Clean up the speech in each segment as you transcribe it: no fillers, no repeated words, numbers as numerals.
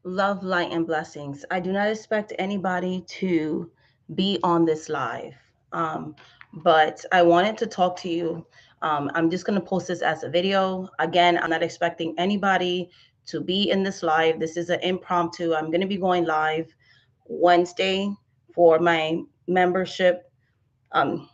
Love, light, and blessings. I do not expect anybody to be on this live, but I wanted to talk to you. I'm just going to post this as a video. Again, I'm not expecting anybody to be in this live. This is an impromptu. I'm going to be going live Wednesday for my membership. Um,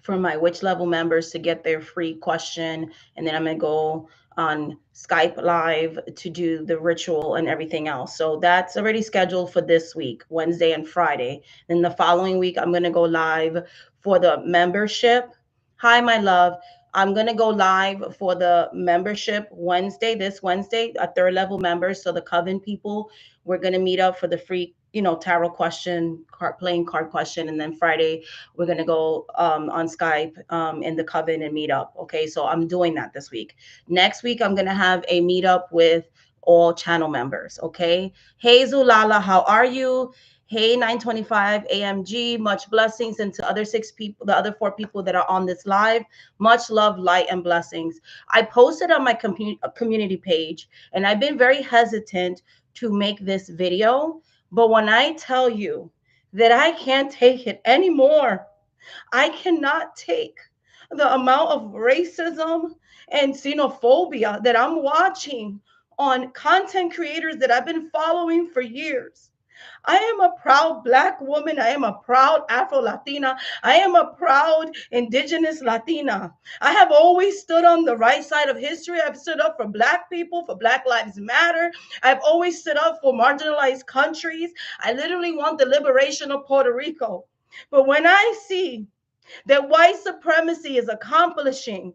for my Witch Level members to get their free question. And then I'm going to go on Skype Live to do the ritual and everything else. So that's already scheduled for this week, Wednesday and Friday. Then the following week, I'm going to go live for the membership. Hi, my love. I'm going to go live for the membership Wednesday, this Wednesday, a third level members. So the Coven people, we're going to meet up for the free, tarot question, playing card question. And then Friday, we're going to go on Skype in the Coven and meet up. Okay, so I'm doing that this week. Next week, I'm going to have a meetup with all channel members. Okay. Hey, Zulala, how are you? Hey, 925 AMG, much blessings. And to other 6 people, the other 4 people that are on this live, much love, light, and blessings. I posted on my community page, and I've been very hesitant to make this video. But when I tell you that I can't take it anymore, I cannot take the amount of racism and xenophobia that I'm watching on content creators that I've been following for years. I am a proud Black woman. I am a proud Afro Latina. I am a proud Indigenous Latina. I have always stood on the right side of history. I've stood up for Black people, for Black Lives Matter. I've always stood up for marginalized countries. I literally want the liberation of Puerto Rico. But when I see that white supremacy is accomplishing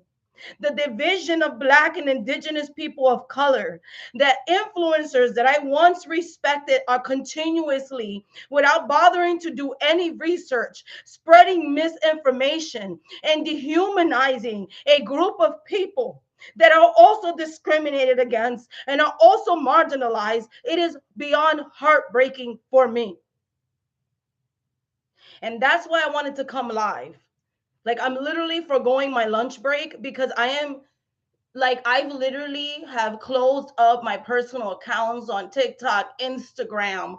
the division of Black and Indigenous people of color, that influencers that I once respected are continuously, without bothering to do any research, spreading misinformation and dehumanizing a group of people that are also discriminated against and are also marginalized, it is beyond heartbreaking for me. And that's why I wanted to come live. Like, I'm literally foregoing my lunch break because I am, like, I've literally have closed up my personal accounts on TikTok, Instagram,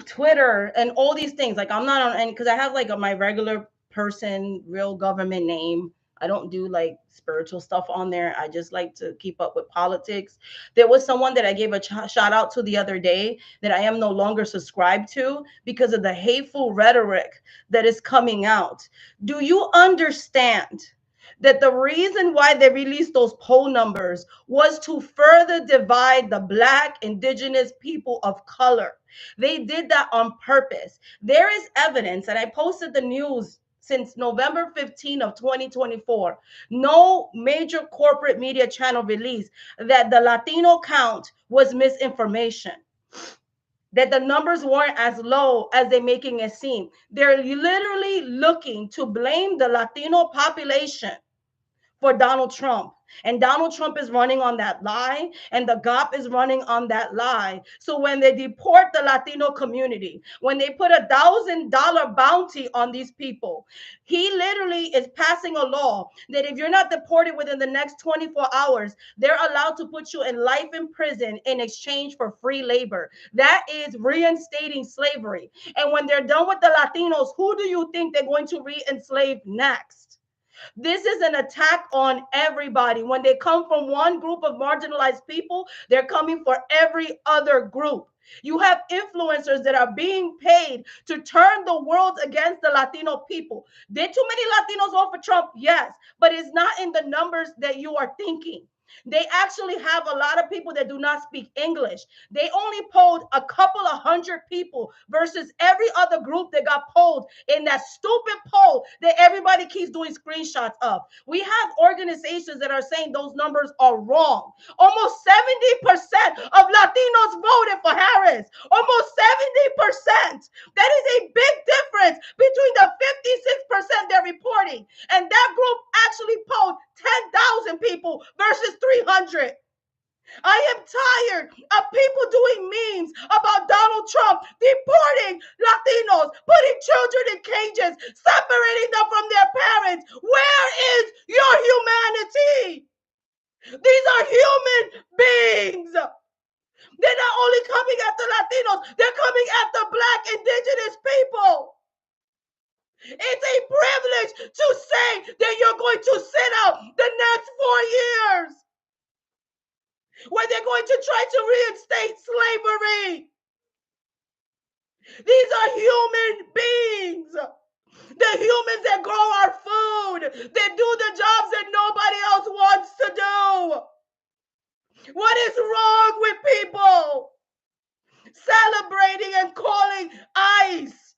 Twitter, and all these things. Like, I'm not on any, because I have like my regular person, real government name. I don't do like spiritual stuff on there. I just like to keep up with politics. There was someone that I gave a shout out to the other day that I am no longer subscribed to because of the hateful rhetoric that is coming out. Do you understand that the reason why they released those poll numbers was to further divide the Black, Indigenous people of color? They did that on purpose. There is evidence, and I posted the news since November 15 of 2024. No major corporate media channel released that the Latino count was misinformation, that the numbers weren't as low as they're making it seem. They're literally looking to blame the Latino population for Donald Trump. And Donald Trump is running on that lie, and the GOP is running on that lie. So when they deport the Latino community, when they put $1,000 bounty on these people, he literally is passing a law that if you're not deported within the next 24 hours, they're allowed to put you in life in prison in exchange for free labor. That is reinstating slavery. And when they're done with the Latinos, who do you think they're going to re-enslave next? This is an attack on everybody. When they come from one group of marginalized people, they're coming for every other group. You have influencers that are being paid to turn the world against the Latino people. Did too many Latinos vote for Trump? Yes, but it's not in the numbers that you are thinking. They actually have a lot of people that do not speak English. They only polled a couple of hundred people versus every other group that got polled in that stupid poll that everybody keeps doing screenshots of. We have organizations that are saying those numbers are wrong. Almost 70% of Latinos voted for Harris. Almost 70%. That is a big difference between the 56% they're reporting. And that group actually polled 10,000 people versus 300. I am tired of people doing memes about Donald Trump deporting Latinos, putting children in cages, separating them from their parents. Where is your humanity? These are human beings. They're not only coming after Latinos, they're coming after Black, indigenous people. It's a privilege to say that you're going to sit out the next 4 years where they're going to try to reinstate slavery. These are human beings. The humans that grow our food, that do the jobs that nobody else wants to do. What is wrong with people celebrating and calling ICE,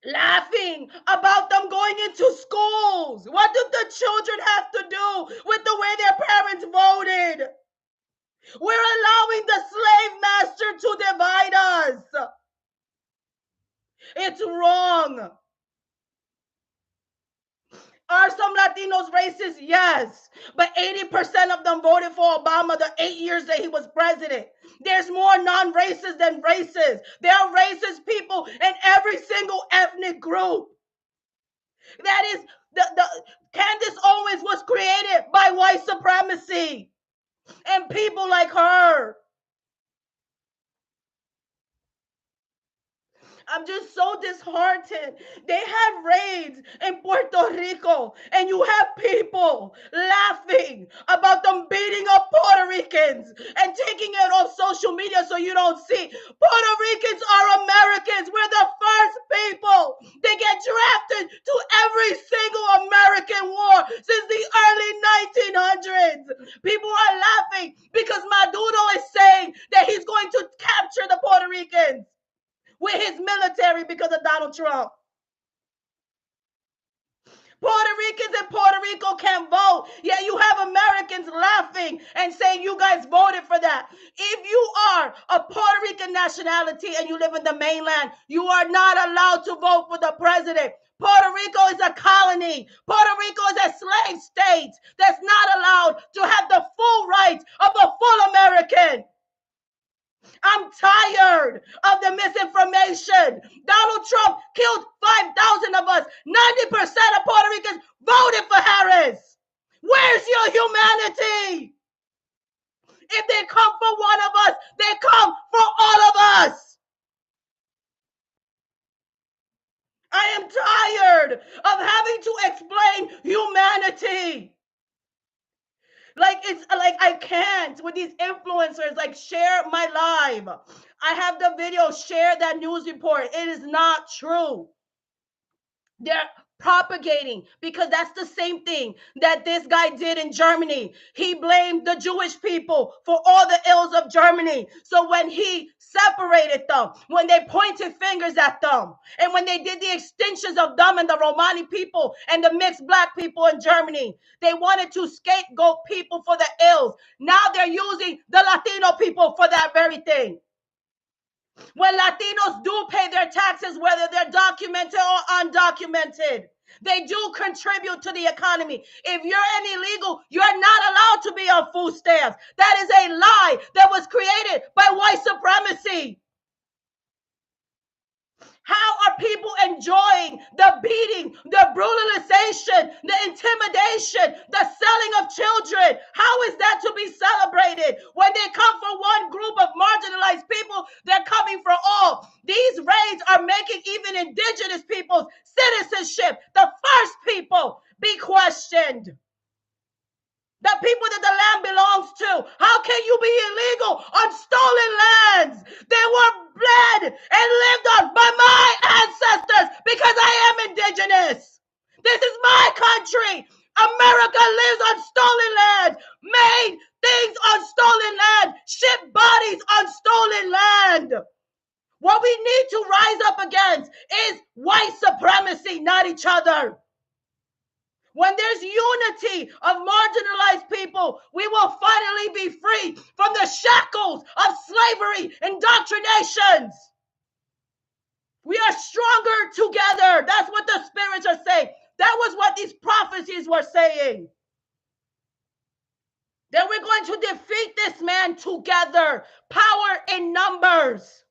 laughing about them going into schools? What do the children have to do with the way their parents voted? We're allowing the slave master to divide us. It's wrong. Are some Latinos racist? Yes. But 80% of them voted for Obama the 8 years that he was president. There's more non-racist than racist. There are racist people in every single ethnic group. That is, Candace Owens was created by white supremacy and people like her. I'm just so disheartened. They have raids in Puerto Rico, and you have people laughing about them beating up Puerto Ricans and taking it off social media so you don't see. Puerto Ricans are Americans. We're the first people. They get drafted to every single American war since the early 1900s. People are laughing because Maduro is saying that he's going to capture the Puerto Ricans with his military because of Donald Trump. Puerto Ricans in Puerto Rico can't vote. Yeah, you have Americans laughing and saying you guys voted for that. If you are a Puerto Rican nationality and you live in the mainland, you are not allowed to vote for the president. Puerto Rico is a colony. Puerto Rico is a slave state that's not allowed to have the full rights of a full American. I'm tired of the misinformation. Donald Trump killed 5,000 of us. 90% of Puerto Ricans voted for Harris. Where's your humanity? If they come for one of us, they come for all of us. I am tired of having to explain humanity. Like, it's like I can't with these influencers, like, share my live. I have the video, share that news report. It is not true. They're propagating because that's the same thing that this guy did in Germany. He blamed the Jewish people for all the ills of Germany. So when he separated them, when they pointed fingers at them, and when they did the extinctions of them and the Romani people and the mixed Black people in Germany, they wanted to scapegoat people for the ills. Now they're using the Latino people for that very thing. When Latinos do pay their taxes, whether they're documented or undocumented, they do contribute to the economy. If you're an illegal, you're not allowed to be on food stamps. That is a lie that was created by white supremacy. How are people enjoying the beating, the brutalization, the intimidation, the selling of children? How is that to be celebrated? When they come for one group of marginalized people, they're coming for all. These raids are making even indigenous people's citizenship, the first people, be questioned. The people that the land belongs to. How can you be illegal on stolen lands? They were bred and lived on by my ancestors because I am indigenous. This is my country. America lives on stolen land, made things on stolen land, shipped bodies on stolen land. What we need to rise up against is white supremacy, not each other. When there's unity of marginalized people, we will finally be free from the shackles of slavery indoctrinations. We are stronger together. That's what the spirits are saying. That was what these prophecies were saying. That we're going to defeat this man together. Power in numbers.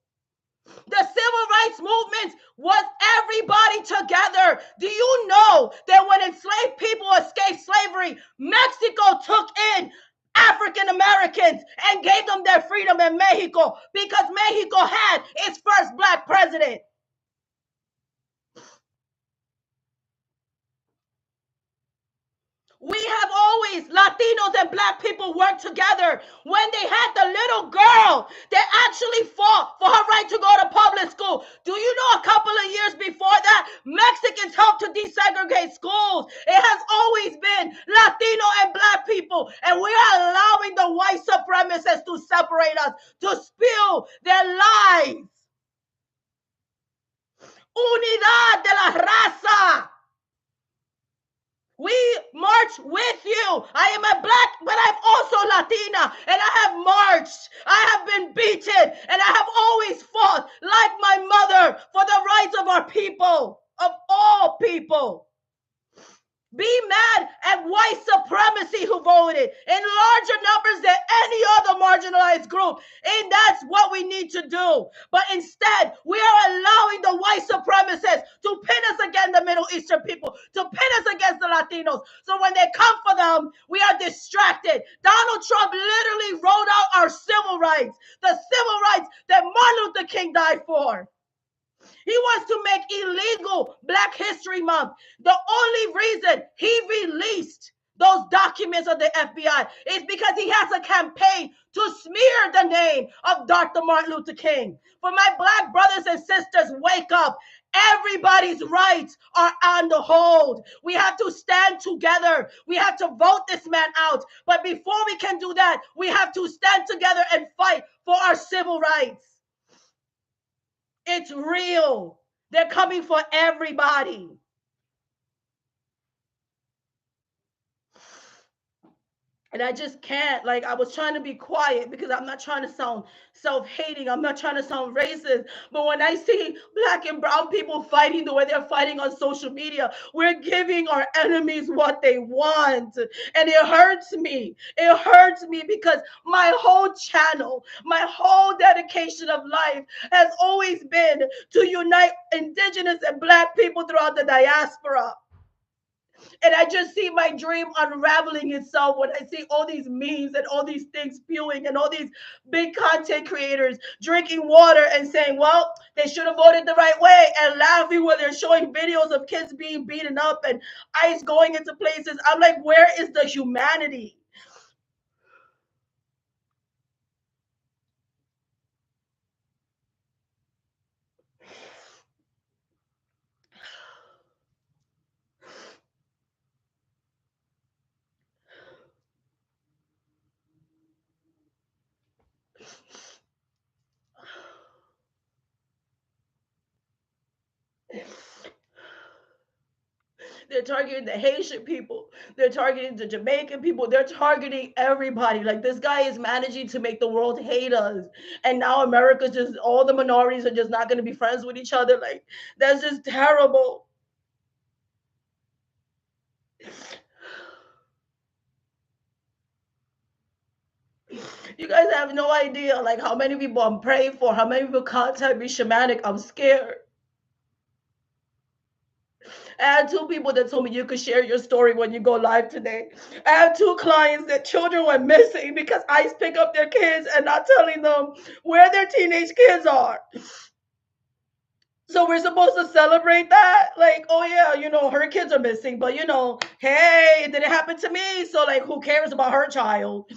The civil rights movement was everybody together. Do you know that when enslaved people escaped slavery, Mexico took in African Americans and gave them their freedom in Mexico because Mexico had its first black president. We have always, Latinos and black people, worked together. When they had the little girl that actually fought for her right to go to public school, do you know a couple of years before that, Mexicans helped to desegregate schools? It has always been Latino and black people, and we are allowing the white supremacists to separate us, to spill their lies. Unidad de la raza. We march with you. I am a black, but I'm also Latina, and I have marched. I have been beaten, and I have always fought, like my mother, for the rights of our people, of all people. Be mad at white supremacy who voted in larger numbers than any other marginalized group. And that's what we need to do. But instead, we are allowing the white supremacists to pin us against the Middle Eastern people, to pin us against the Latinos. So when they come for them, we are distracted. Donald Trump literally wrote out our civil rights, the civil rights that Martin Luther King died for. He wants to make illegal Black History Month. The only reason he released those documents of the FBI is because he has a campaign to smear the name of Dr. Martin Luther King. For my Black brothers and sisters, wake up. Everybody's rights are on the hold. We have to stand together. We have to vote this man out. But before we can do that, we have to stand together and fight for our civil rights. It's real. They're coming for everybody. And I just can't, like, I was trying to be quiet because I'm not trying to sound self-hating. I'm not trying to sound racist. But when I see Black and brown people fighting the way they're fighting on social media, we're giving our enemies what they want. And it hurts me. It hurts me because my whole channel, my whole dedication of life has always been to unite Indigenous and Black people throughout the diaspora. And I just see my dream unraveling itself when I see all these memes and all these things spewing and all these big content creators drinking water and saying, well, they should have voted the right way, and laughing when they're showing videos of kids being beaten up and ICE going into places. I'm like, where is the humanity? They're targeting the Haitian people. They're targeting the Jamaican people. They're targeting everybody. Like, this guy is managing to make the world hate us. And now America's just, all the minorities are just not going to be friends with each other. Like, that's just terrible. You guys have no idea, like, how many people I'm praying for, how many people contact me shamanic. I'm scared. I had 2 people that told me you could share your story when you go live today. I have 2 clients that children went missing because ICE pick up their kids and not telling them where their teenage kids are. So we're supposed to celebrate that? Like, oh yeah, you know, her kids are missing, but you know, hey, it didn't happen to me. So like, who cares about her child?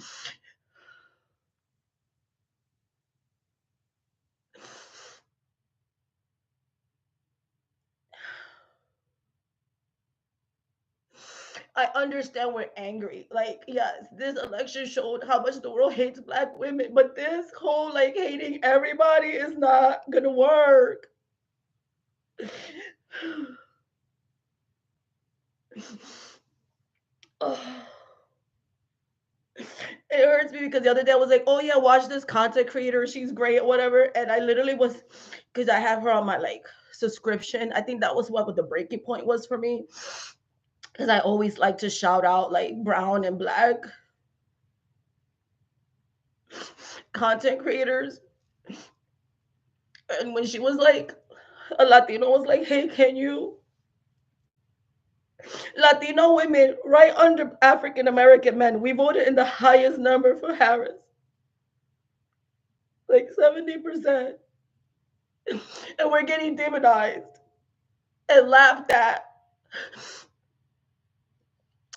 I understand we're angry. Like, yes, this election showed how much the world hates Black women, but this whole like hating everybody is not gonna work. It hurts me because the other day I was like, oh yeah, watch this content creator. She's great, whatever. And I literally was, because I have her on my like subscription. I think that was what the breaking point was for me. Because I always like to shout out like brown and Black content creators. And when she was like, a Latino was like, hey, can you Latino women, right under African American men. We voted in the highest number for Harris, like 70%. And we're getting demonized and laughed at.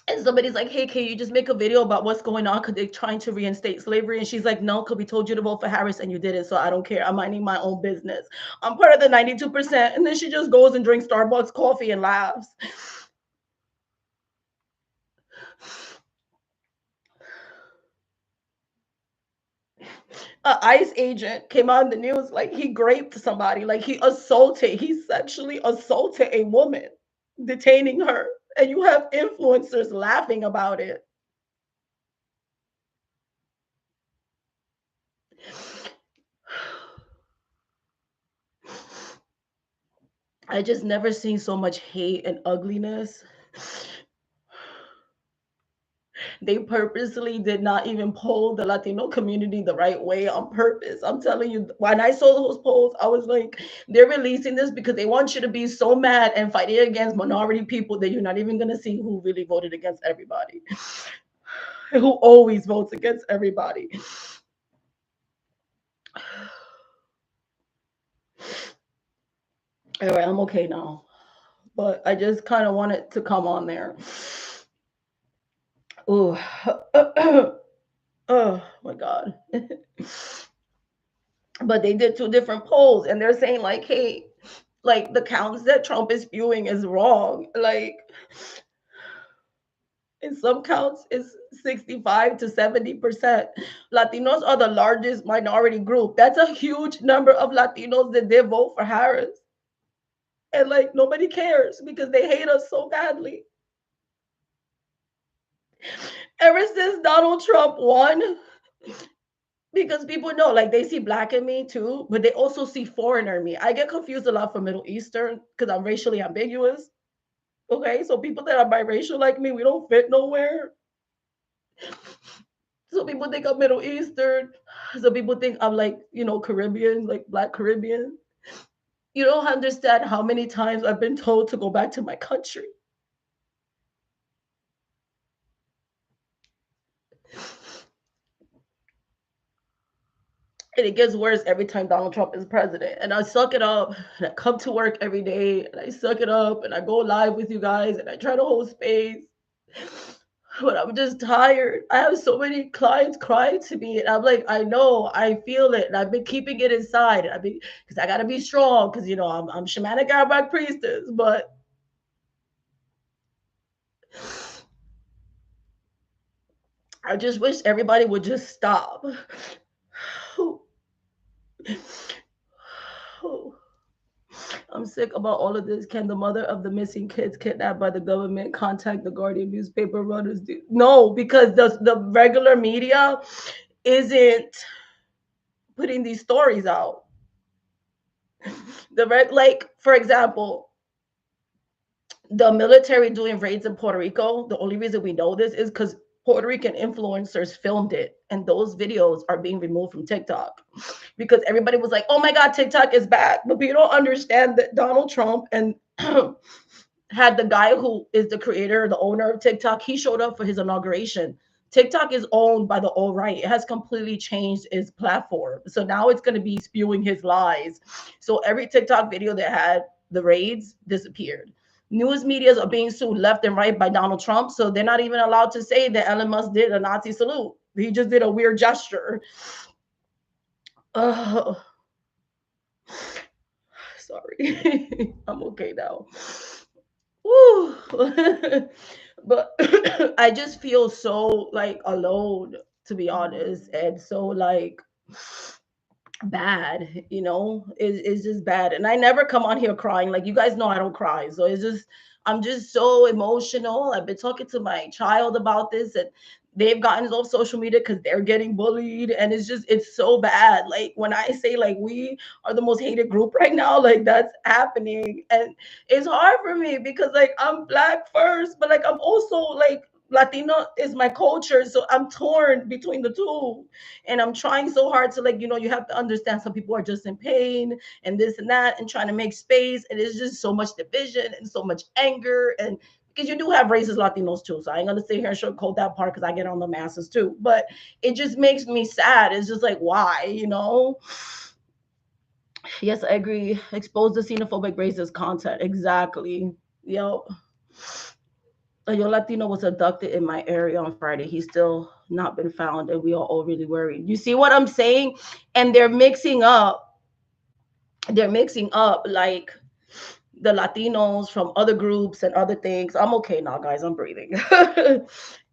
And somebody's like, hey, can you just make a video about what's going on? Because they're trying to reinstate slavery. And she's like, no, because we told you to vote for Harris and you didn't. So I don't care. I'm minding my own business. I'm part of the 92%. And then she just goes and drinks Starbucks coffee and laughs. An ICE agent came on the news like he raped somebody, like he sexually assaulted a woman, detaining her. And you have influencers laughing about it. I just never seen so much hate and ugliness. They purposely did not even poll the Latino community the right way on purpose. I'm telling you, when I saw those polls, I was like, they're releasing this because they want you to be so mad and fighting against minority people that you're not even going to see who really voted against everybody, who always votes against everybody. All right, I'm okay now. But I just kind of wanted to come on there. Oh, oh my God. But they did two different polls and they're saying like, hey, like the counts that Trump is spewing is wrong. Like in some counts it's 65 to 70%. Latinos are the largest minority group. That's a huge number of Latinos that did vote for Harris. And like nobody cares because they hate us so badly. Ever since Donald Trump won, because people know, like they see black in me too, but they also see foreigner in me. I get confused a lot for Middle Eastern because I'm racially ambiguous. Okay, so people that are biracial like me, we don't fit nowhere. So people think I'm Middle Eastern. So people think I'm like, Caribbean, like Black Caribbean. You don't understand how many times I've been told to go back to my country. And it gets worse every time Donald Trump is president. And I suck it up. And I come to work every day and I suck it up and I go live with you guys and I try to hold space. But I'm just tired. I have so many clients crying to me, and I'm like, I know, I feel it, and I've been keeping it inside, and because I gotta be strong, because I'm shamanic Aramaic priestess, but I just wish everybody would just stop. I'm sick about all of this. Can the mother of the missing kids kidnapped by the government contact the Guardian newspaper runners? No, because the regular media isn't putting these stories out. Like for example, the military doing raids in Puerto Rico. The only reason we know this is because Puerto Rican influencers filmed it, and those videos are being removed from TikTok because everybody was like, "Oh my God, TikTok is back," but people don't understand that Donald Trump and had the guy who is the creator, the owner of TikTok. He showed up for his inauguration. TikTok is owned by the alt right. It has completely changed its platform. So now it's going to be spewing his lies. So every TikTok video that had the raids disappeared. News medias are being sued left and right by Donald Trump. So they're not even allowed to say that Elon Musk did a Nazi salute. He just did a weird gesture. Oh, sorry. I'm okay now. Woo. But I just feel so like alone, to be honest, and so like bad, it's just bad. And I never come on here crying. Like you guys know I don't cry. So I'm just so emotional. I've been talking to my child about this and they've gotten off social media because they're getting bullied. And it's so bad. Like when I say like we are the most hated group right now, like that's happening. And it's hard for me because like I'm black first, but like I'm also like Latino is my culture. So I'm torn between the two. And I'm trying so hard to like, you have to understand some people are just in pain and this and that and trying to make space. And it's just so much division and so much anger. And because you do have racist Latinos too. So I ain't gonna sit here and sugarcoat that part because I get on the masses too. But it just makes me sad. It's just like, why, you know? Yes, I agree. Expose the xenophobic racist content. Exactly. Yo, a young Latino was abducted in my area on Friday. He's still not been found, and we are all really worried. You see what I'm saying? And they're mixing up like the Latinos from other groups and other things. I'm okay now, guys. I'm breathing.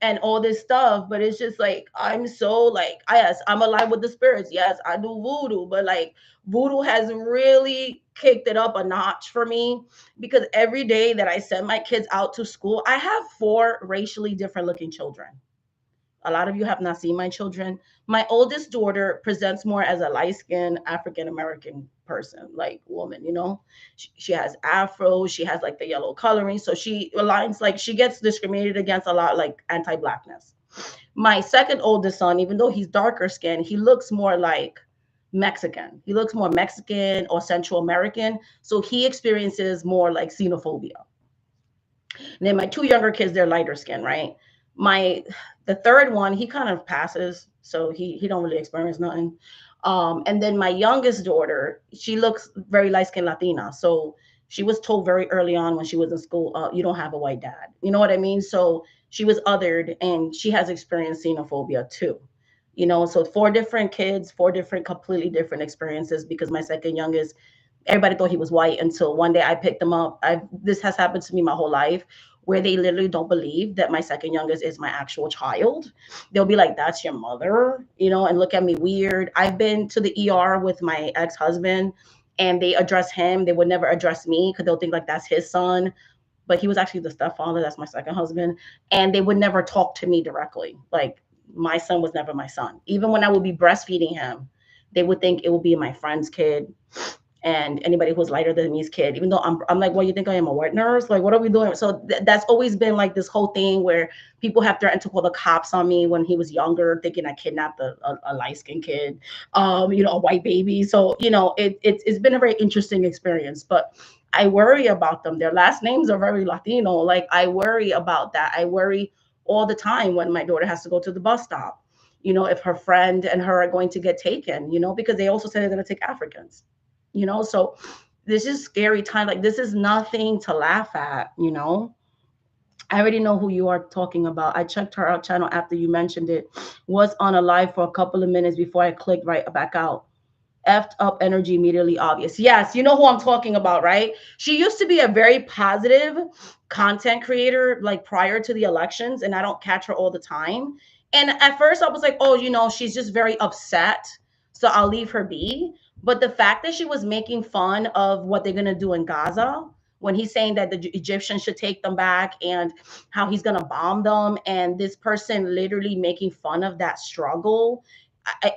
And all this stuff. But it's just like, I'm so like, yes, I'm alive with the spirits. Yes, I do voodoo, but like voodoo has really kicked it up a notch for me because every day that I send my kids out to school, I have four racially different looking children. A lot of you have not seen my children. My oldest daughter presents more as a light skinned African American person, like woman, you know. She has afro, she has like the yellow coloring. So she aligns, like, she gets discriminated against a lot, like anti blackness. My second oldest son, even though he's darker skinned, he looks more like Mexican. He looks more Mexican or Central American. So he experiences more like xenophobia. And then my two younger kids, they're lighter skin, right? My the third one, he kind of passes, so he don't really experience nothing. And then my youngest daughter, she looks very light skinned Latina, so she was told very early on when she was in school, you don't have a white dad. You know what I mean? So she was othered, and she has experienced xenophobia too. You know, so four different kids, four different, completely different experiences. Because my second youngest, everybody thought he was white until one day I picked him up. I This has happened to me my whole life, where they literally don't believe that my second youngest is my actual child. They'll be like, "That's your mother," you know, and look at me weird. I've been to the ER with my ex-husband, and they address him. They would never address me because they'll think like that's his son. But he was actually the stepfather. That's my second husband. And they would never talk to me directly. Like, my son was never my son. Even when I would be breastfeeding him, they would think it would be my friend's kid, and anybody who's lighter than me's kid. Even though I'm like, well, you think I am a wet nurse? Like, what are we doing? So that's always been like this whole thing where people have threatened to call the cops on me when he was younger, thinking I kidnapped a light skinned kid, you know, a white baby. So you know, it's been a very interesting experience, but I worry about them. Their last names are very Latino. Like, I worry about that. I worry all the time when my daughter has to go to the bus stop. You know, if her friend and her are going to get taken, you know, because they also said they're going to take Africans, you know. So this is scary time. Like, this is nothing to laugh at, you know. I already know who you are talking about. I checked her out channel after you mentioned it. Was on a live for a couple of minutes before I clicked right back out. Effed up energy immediately obvious. Yes, you know who I'm talking about, right? She used to be a very positive content creator, like prior to the elections, and I don't catch her all the time. And at first I was like, oh, you know, she's just very upset, so I'll leave her be. But the fact that she was making fun of what they're gonna do in Gaza, when he's saying that the Egyptians should take them back, and how he's gonna bomb them, and this person literally making fun of that struggle,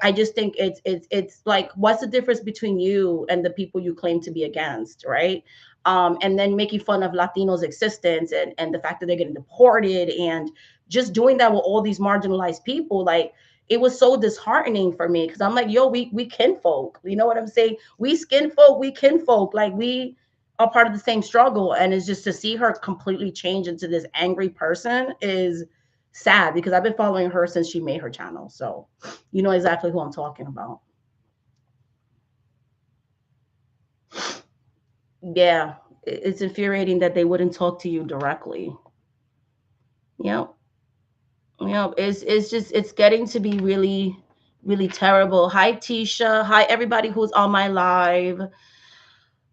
I just think it's like, what's the difference between you and the people you claim to be against, right? And then making fun of Latinos' existence, and the fact that they're getting deported, and just doing that with all these marginalized people. Like, it was so disheartening for me, because I'm like, yo, we kinfolk. You know what I'm saying? We skin folk, we kinfolk. Like, we are part of the same struggle. And it's just to see her completely change into this angry person is sad, because I've been following her since she made her channel. So you know exactly who I'm talking about. Yeah, it's infuriating that they wouldn't talk to you directly. Yep. Yep. It's just, it's getting to be really, really terrible. Hi Tisha. Hi everybody who's on my live.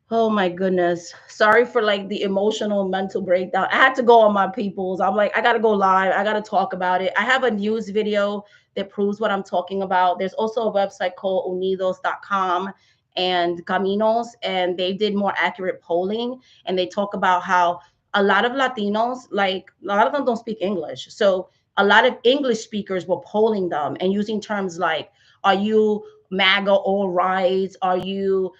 Oh my goodness. Sorry for like the emotional mental breakdown. I had to go on my peoples. I'm like, I gotta go live. I gotta talk about it. I have a news video that proves what I'm talking about. There's also a website called unidos.com and Caminos, and they did more accurate polling. And they talk about how a lot of Latinos, like a lot of them don't speak English. So a lot of English speakers were polling them and using terms like, are you MAGA all rights? Are you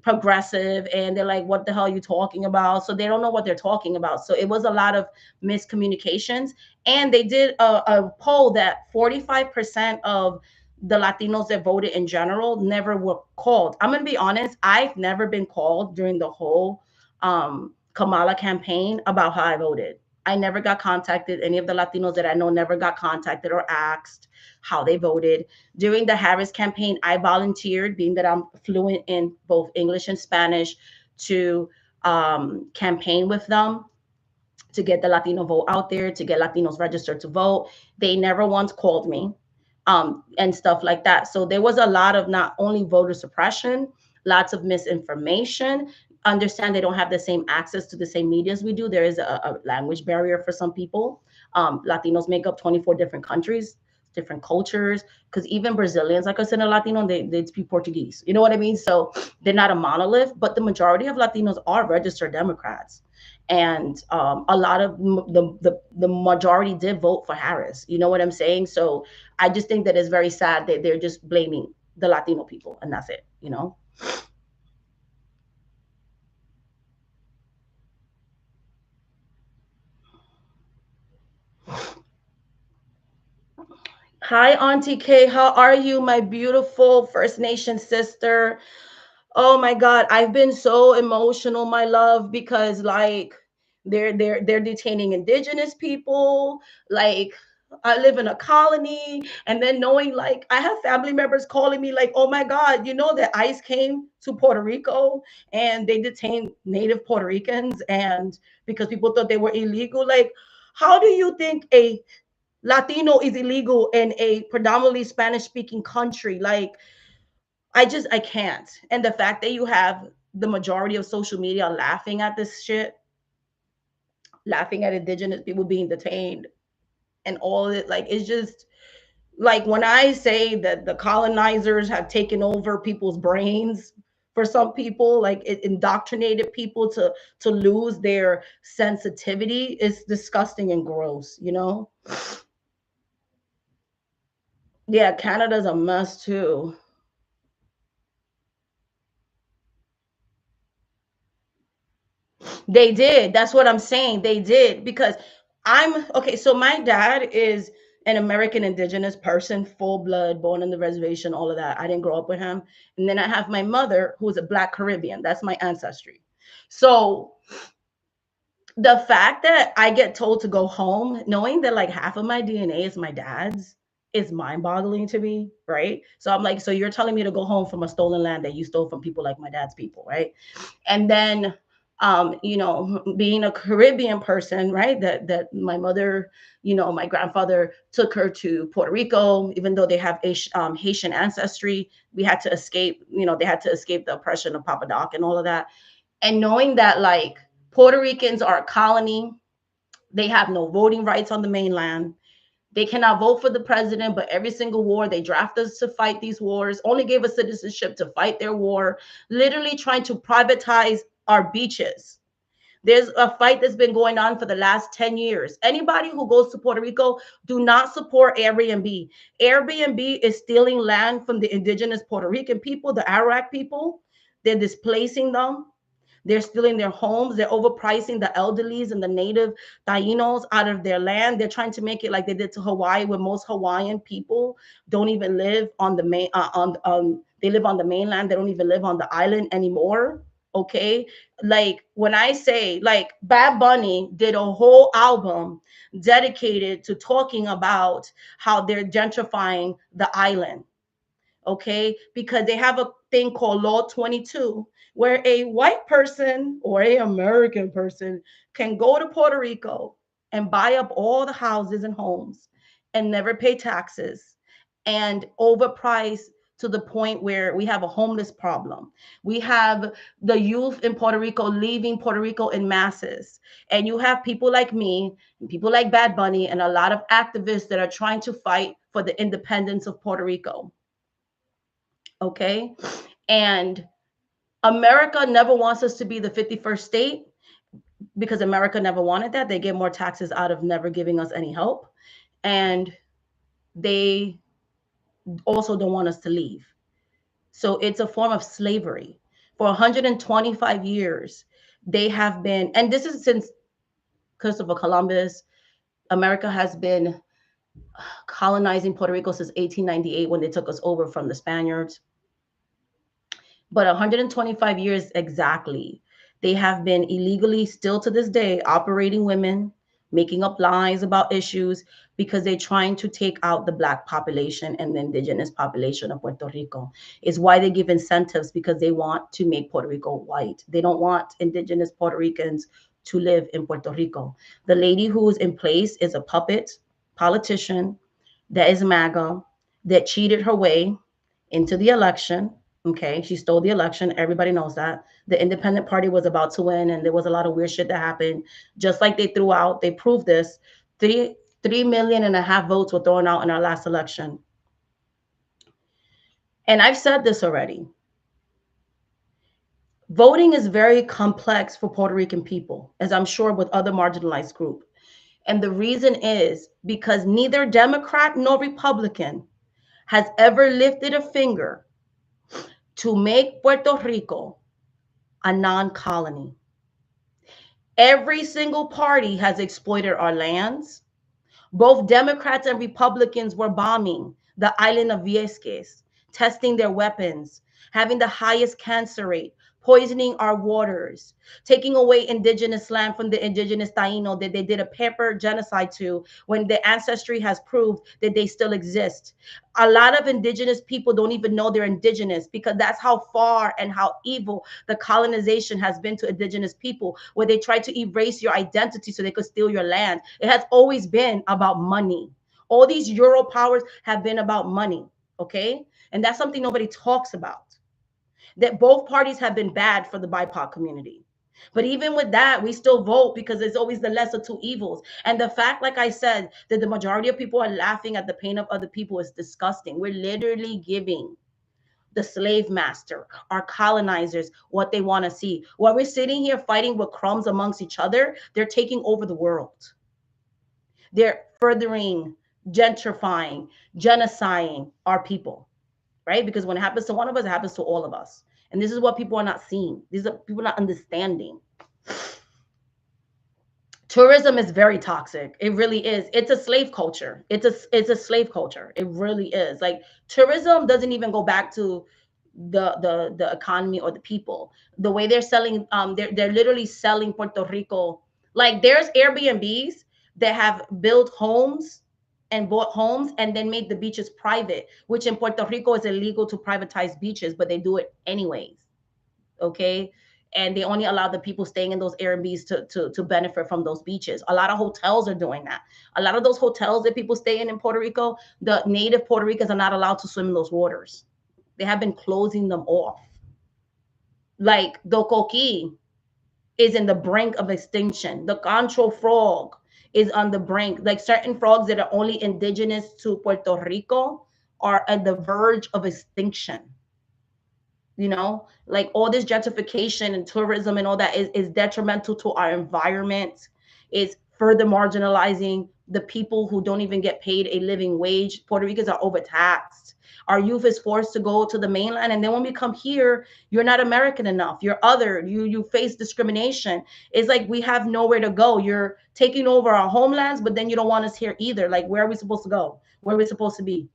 progressive? And they're like, what the hell are you talking about? So they don't know what they're talking about. So it was a lot of miscommunications. And they did a poll that 45% of the Latinos that voted in general never were called. I'm going to be honest, I've never been called during the whole Kamala campaign about how I voted. I never got contacted. Any of the Latinos that I know never got contacted or asked how they voted. During the Harris campaign, I volunteered, being that I'm fluent in both English and Spanish, to campaign with them to get the Latino vote out there, to get Latinos registered to vote. They never once called me, and stuff like that. So there was a lot of not only voter suppression, lots of misinformation. Understand they don't have the same access to the same media as we do. There is a language barrier for some people. Latinos make up 24 different countries, different cultures, because even Brazilians, like I said, a Latino, they speak Portuguese. You know what I mean? So they're not a monolith, but the majority of Latinos are registered Democrats, and a lot of the majority did vote for Harris. You know what I'm saying? So I just think that it's very sad that they're just blaming the Latino people, and that's it. You know. Hi, Auntie K. How are you, my beautiful First Nation sister? Oh my God, I've been so emotional, my love, because like they're detaining indigenous people. Like I live in a colony, and then knowing like I have family members calling me like, oh my God, you know that ICE came to Puerto Rico and they detained native Puerto Ricans and because people thought they were illegal. Like, how do you think a Latino is illegal in a predominantly Spanish speaking country? Like, I can't. And the fact that you have the majority of social media laughing at this shit, laughing at indigenous people being detained and all of it, like it's just like when I say that the colonizers have taken over people's brains, for some people, like it indoctrinated people to lose their sensitivity, it's disgusting and gross, you know? Yeah, Canada's a mess too. They did. That's what I'm saying. They did because I'm okay. So my dad is an American indigenous person, full blood, born on the reservation, all of that. I didn't grow up with him. And then I have my mother who's a Black Caribbean. That's my ancestry. So the fact that I get told to go home, knowing that like half of my DNA is my dad's, is mind boggling to me, right? So I'm like, so you're telling me to go home from a stolen land that you stole from people like my dad's people, right? And then you know, being a Caribbean person, right, that my mother, you know, my grandfather took her to Puerto Rico, even though they have Haitian ancestry. We had to escape, you know, they had to escape the oppression of Papa Doc and all of that. And knowing that like Puerto Ricans are a colony, they have no voting rights on the mainland. They cannot vote for the president, but every single war they draft us to fight these wars, only gave us citizenship to fight their war, literally trying to privatize our beaches. There's a fight that's been going on for the last 10 years. Anybody who goes to Puerto Rico, do not support Airbnb. Airbnb is stealing land from the indigenous Puerto Rican people, the Arawak people. They're displacing them. They're stealing their homes. They're overpricing the elderlies and the native Tainos out of their land. They're trying to make it like they did to Hawaii, where most Hawaiian people don't even live on the main they live on the mainland. They don't even live on the island anymore. Okay, like when I say like Bad Bunny did a whole album dedicated to talking about how they're gentrifying the island, okay? Because they have a thing called Law 22, where a white person or a American person can go to Puerto Rico and buy up all the houses and homes and never pay taxes and overprice to the point where we have a homeless problem. We have the youth in Puerto Rico leaving Puerto Rico in masses. And you have people like me, people like Bad Bunny, and a lot of activists that are trying to fight for the independence of Puerto Rico. Okay. And America never wants us to be the 51st state because America never wanted that. They get more taxes out of never giving us any help. And they also don't want us to leave. So it's a form of slavery. For 125 years, they have been, and this is since Christopher Columbus, America has been colonizing Puerto Rico since 1898 when they took us over from the Spaniards. But 125 years exactly, They have been illegally, still to this day, operating women, making up lies about issues because they're trying to take out the Black population and the indigenous population of Puerto Rico. Is why they give incentives, because they want to make Puerto Rico white. They don't want indigenous Puerto Ricans to live in Puerto Rico. The lady who is in place is a puppet politician that is MAGA, that cheated her way into the election. Okay, she stole the election. Everybody knows that. The independent party was about to win, and there was a lot of weird shit that happened. Just like they threw out, they proved this. Three million and a half votes were thrown out in our last election. And I've said this already. Voting is very complex for Puerto Rican people, as I'm sure with other marginalized groups. And the reason is because neither Democrat nor Republican has ever lifted a finger to make Puerto Rico a non-colony. Every single party has exploited our lands. Both Democrats and Republicans were bombing the island of Vieques, testing their weapons, having the highest cancer rate, poisoning our waters, taking away indigenous land from the indigenous Taino that they did a pamper genocide to, when the ancestry has proved that they still exist. A lot of indigenous people don't even know they're indigenous, because that's how far and how evil the colonization has been to indigenous people, where they try to erase your identity so they could steal your land. It has always been about money. All these Euro powers have been about money, okay? And that's something nobody talks about. That both parties have been bad for the BIPOC community. But even with that, we still vote because it's always the lesser two evils. And the fact, like I said, that the majority of people are laughing at the pain of other people is disgusting. We're literally giving the slave master, our colonizers, what they want to see. While we're sitting here fighting with crumbs amongst each other, they're taking over the world. They're furthering, gentrifying, genociding our people, right? Because when it happens to one of us, it happens to all of us. And this is what people are not seeing. These are people not understanding. Tourism is very toxic. It really is. It's a slave culture. It's a slave culture. It really is. Like, tourism doesn't even go back to the economy or the people. The way they're selling, they're literally selling Puerto Rico. Like, there's Airbnbs that have built homes and bought homes and then made the beaches private, which in Puerto Rico is illegal to privatize beaches, but they do it anyways. Okay. And they only allow the people staying in those Airbnbs to benefit from those beaches. A lot of hotels are doing that. A lot of those hotels that people stay in Puerto Rico, the native Puerto Ricans are not allowed to swim in those waters. They have been closing them off. Like, the coqui is in the brink of extinction. The concho frog is on the brink. Like, certain frogs that are only indigenous to Puerto Rico are at the verge of extinction. Like, all this gentrification and tourism and all that is detrimental to our environment, is further marginalizing the people who don't even get paid a living wage. Puerto Ricans are overtaxed. Our youth is forced to go to the mainland, and then when we come here, you're not American enough, you're other, you face discrimination. It's like we have nowhere to go. You're taking over our homelands, but then you don't want us here either. Like, where are we supposed to go? Where are we supposed to be?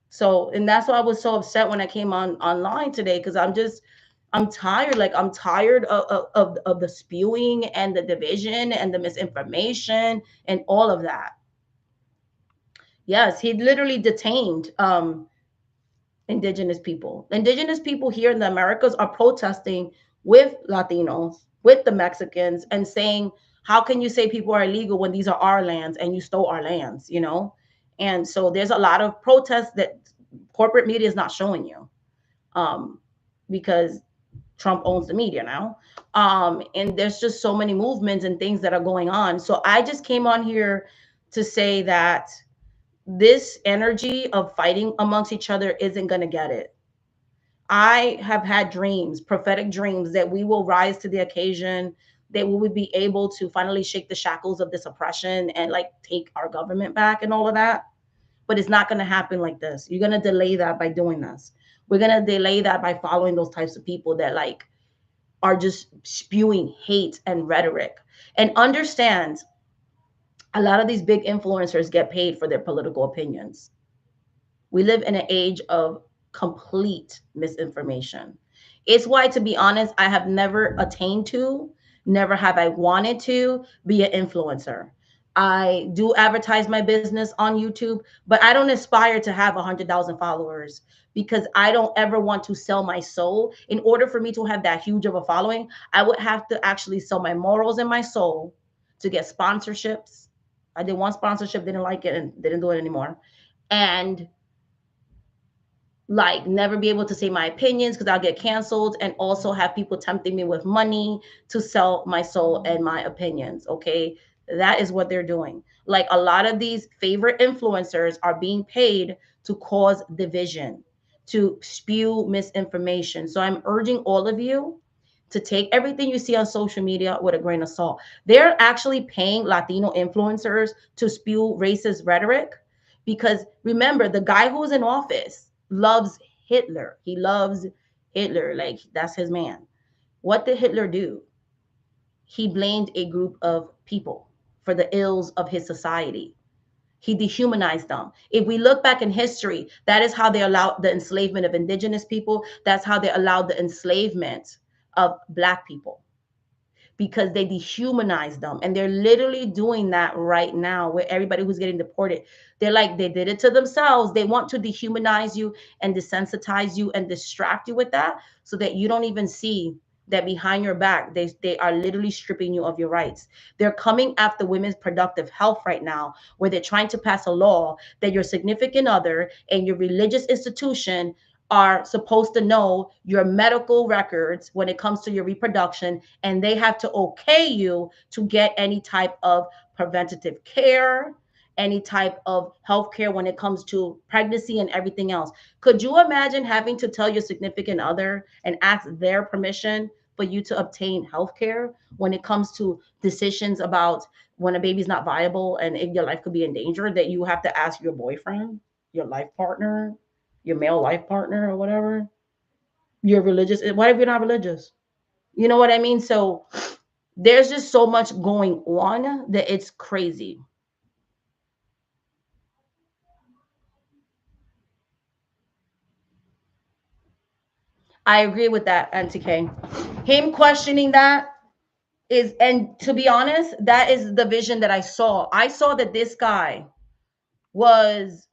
So, and that's why I was so upset when I came online today, because I'm tired. Like, I'm tired of the spewing and the division and the misinformation and all of that. Yes, he literally detained indigenous people. Indigenous people here in the Americas are protesting with Latinos, with the Mexicans, and saying, how can you say people are illegal when these are our lands and you stole our lands? And so there's a lot of protests that corporate media is not showing you, because Trump owns the media now. And there's just so many movements and things that are going on. So I just came on here to say that this energy of fighting amongst each other isn't going to get it. I have had dreams, prophetic dreams, that we will rise to the occasion, that we would be able to finally shake the shackles of this oppression and, like, take our government back and all of that. But it's not going to happen like this. You're going to delay that by doing this. We're going to delay that by following those types of people that, like, are just spewing hate and rhetoric. And understand, a lot of these big influencers get paid for their political opinions. We live in an age of complete misinformation. It's why, to be honest, I have never attained to, never have I wanted to be an influencer. I do advertise my business on YouTube, but I don't aspire to have 100,000 followers because I don't ever want to sell my soul. In order for me to have that huge of a following, I would have to actually sell my morals and my soul to get sponsorships. I did one sponsorship, didn't like it, and didn't do it anymore. And like never be able to say my opinions because I'll get canceled, and also have people tempting me with money to sell my soul and my opinions. Okay. That is what they're doing. Like a lot of these favorite influencers are being paid to cause division, to spew misinformation. So I'm urging all of you to take everything you see on social media with a grain of salt. They're actually paying Latino influencers to spew racist rhetoric because remember, the guy who's in office loves Hitler. He loves Hitler. Like that's his man. What did Hitler do? He blamed a group of people for the ills of his society. He dehumanized them. If we look back in history, that is how they allowed the enslavement of indigenous people. That's how they allowed the enslavement of Black people, because they dehumanize them. And they're literally doing that right now with everybody who's getting deported. They're like, they did it to themselves. They want to dehumanize you and desensitize you and distract you with that so that you don't even see that behind your back, they are literally stripping you of your rights. They're coming after women's productive health right now, where they're trying to pass a law that your significant other and your religious institution are supposed to know your medical records when it comes to your reproduction, and they have to okay you to get any type of preventative care, any type of health care when it comes to pregnancy and everything else. Could you imagine having to tell your significant other and ask their permission for you to obtain health care when it comes to decisions about when a baby's not viable and if your life could be in danger, that you have to ask your boyfriend, your life partner, your male life partner, or whatever? You're religious. What if you're not religious? You know what I mean? So there's just so much going on that it's crazy. I agree with that, Auntie K. Him questioning that is, and to be honest, that is the vision that I saw. I saw that this guy was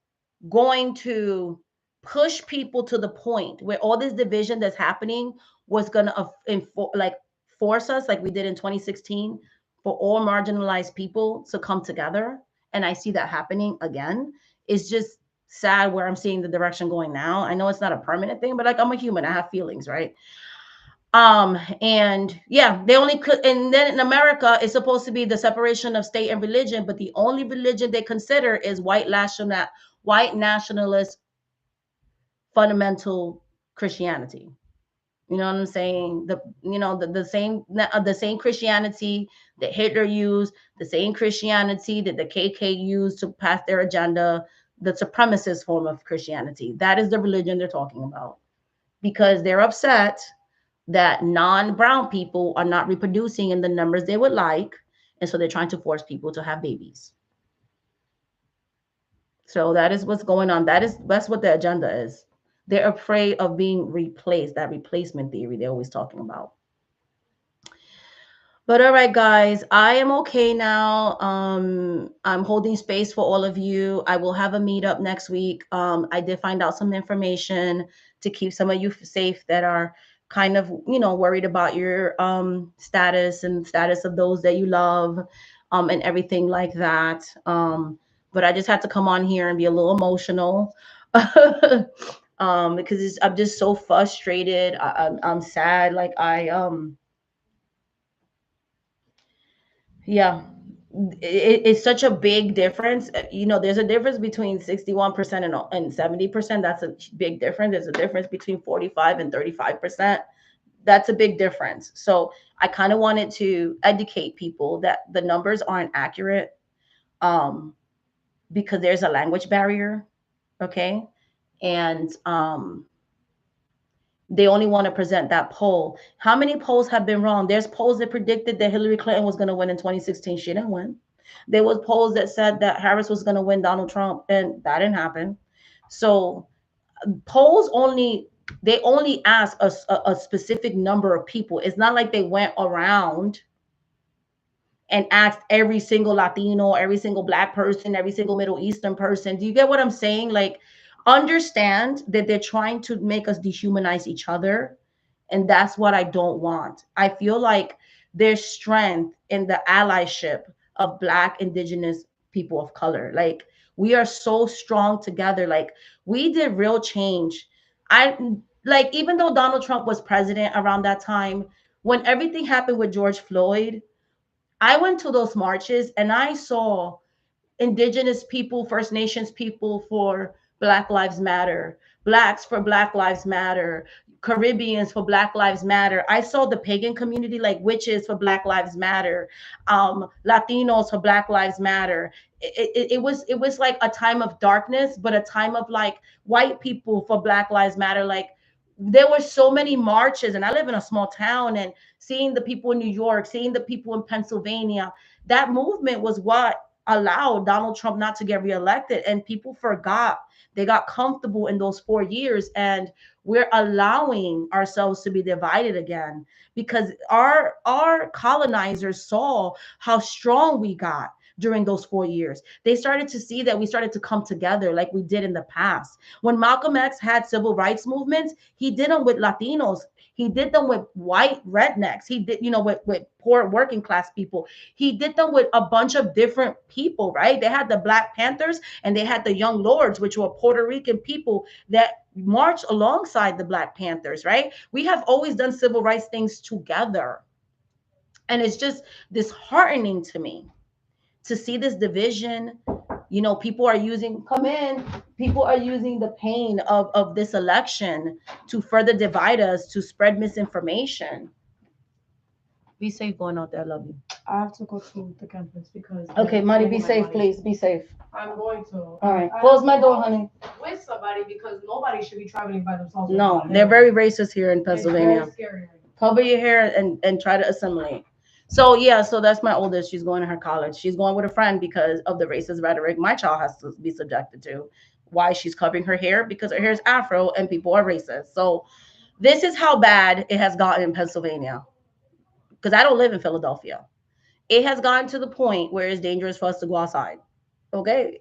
going to push people to the point where all this division that's happening was going to like force us, like we did in 2016, for all marginalized people to come together. And I see that happening again. It's just sad where I'm seeing the direction going now. I know it's not a permanent thing, but like I'm a human, I have feelings, right? And yeah, they only could, and then in America it's supposed to be the separation of state and religion, but the only religion they consider is white nationalist fundamental Christianity. You know what I'm saying? The same Christianity that Hitler used, the same Christianity that the KK used to pass their agenda, the supremacist form of Christianity. That is the religion they're talking about, because they're upset that non-brown people are not reproducing in the numbers they would like, and so they're trying to force people to have babies. So that is what's going on. That's what the agenda is. They're afraid of being replaced, that replacement theory they're always talking about. But all right, guys, I am okay now. I'm holding space for all of you. I will have a meetup next week. I did find out some information to keep some of you safe that are kind of, worried about your status and status of those that you love, and everything like that. But I just had to come on here and be a little emotional. Because I'm just so frustrated. I'm sad. Like yeah, it's such a big difference. There's a difference between 61% and 70%. That's a big difference. There's a difference between 45 and 35%. That's a big difference. So I kind of wanted to educate people that the numbers aren't accurate, um, because there's a language barrier. Okay. And they only want to present that poll. How many polls have been wrong? There's polls that predicted that Hillary Clinton was going to win in 2016. She didn't win. There was polls that said that Harris was going to win Donald Trump, and that didn't happen. So polls only They only asked a specific number of people. It's not like they went around and asked every single Latino, every single Black person, every single Middle Eastern person. Do you get what I'm saying? Like, understand that they're trying to make us dehumanize each other. And that's what I don't want. I feel like there's strength in the allyship of Black, Indigenous people of color. Like, we are so strong together. Like, we did real change. I like, even though Donald Trump was president around that time, when everything happened with George Floyd, I went to those marches and I saw Indigenous people, First Nations people for Black Lives Matter, Blacks for Black Lives Matter, Caribbeans for Black Lives Matter. I saw the pagan community, like witches for Black Lives Matter, Latinos for Black Lives Matter. It was like a time of darkness, but a time of like white people for Black Lives Matter. Like, there were so many marches, and I live in a small town, and seeing the people in New York, seeing the people in Pennsylvania, that movement was what allowed Donald Trump not to get reelected. And people forgot. They got comfortable in those 4 years, and we're allowing ourselves to be divided again because our colonizers saw how strong we got during those 4 years. They started to see that we started to come together like we did in the past. When Malcolm X had civil rights movements, he did them with Latinos. He did them with white rednecks. He did, with poor working class people. He did them with a bunch of different people, right? They had the Black Panthers and they had the Young Lords, which were Puerto Rican people that marched alongside the Black Panthers, right? We have always done civil rights things together. And it's just disheartening to me to see this division. People are using, come in, people are using the pain of this election to further divide us, to spread misinformation. Be safe going out there. I love you. I have to go to the campus because Okay, Money, be safe, please. Be safe. I'm going to. All right. Close my door, honey. With somebody because nobody should be traveling by themselves. No, they're very racist here in It's Pennsylvania. very scary. Cover your hair and try to assimilate. So yeah, so that's my oldest. She's going to her college. She's going with a friend because of the racist rhetoric my child has to be subjected to. Why she's covering her hair? Because her hair is afro and people are racist. So this is how bad it has gotten in Pennsylvania. Because I don't live in Philadelphia. It has gotten to the point where it's dangerous for us to go outside. Okay,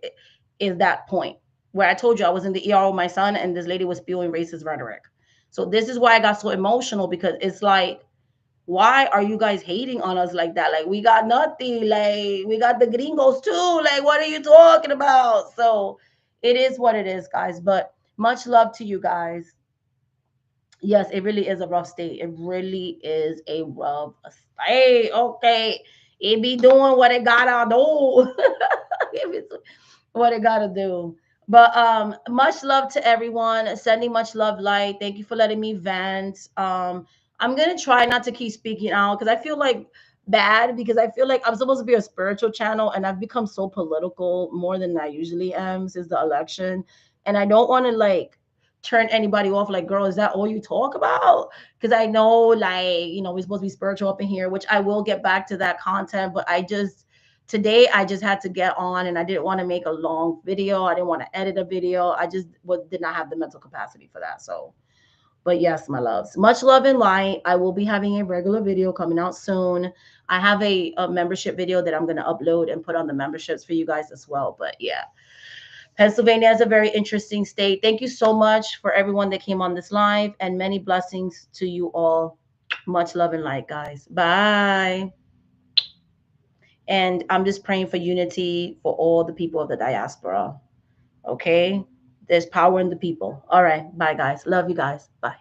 is that point where I told you I was in the ER with my son and this lady was spewing racist rhetoric. So this is why I got so emotional, because it's like, why are you guys hating on us like that? Like, we got nothing. Like, we got the gringos too. Like, what are you talking about? So it is what it is, guys. But much love to you guys. Yes, it really is a rough state. It really is a rough state. Okay. It be doing what it gotta do. It's what it gotta do. But much love to everyone. Sending much love, light. Thank you for letting me vent. I'm gonna try not to keep speaking out because I feel like bad, because I feel like I'm supposed to be a spiritual channel and I've become so political more than I usually am since the election. And I don't want to like turn anybody off, like, girl, is that all you talk about? Because I know, like, we're supposed to be spiritual up in here, which I will get back to that content. But today I just had to get on, and I didn't want to make a long video. I didn't want to edit a video. I just did not have the mental capacity for that. So, but yes, my loves, much love and light. I will be having a regular video coming out soon. I have a membership video that I'm going to upload and put on the memberships for you guys as well. But yeah, Pennsylvania is a very interesting state. Thank you so much for everyone that came on this live, and many blessings to you all. Much love and light, guys. Bye. And I'm just praying for unity for all the people of the diaspora. Okay? There's power in the people. All right. Bye, guys. Love you guys. Bye.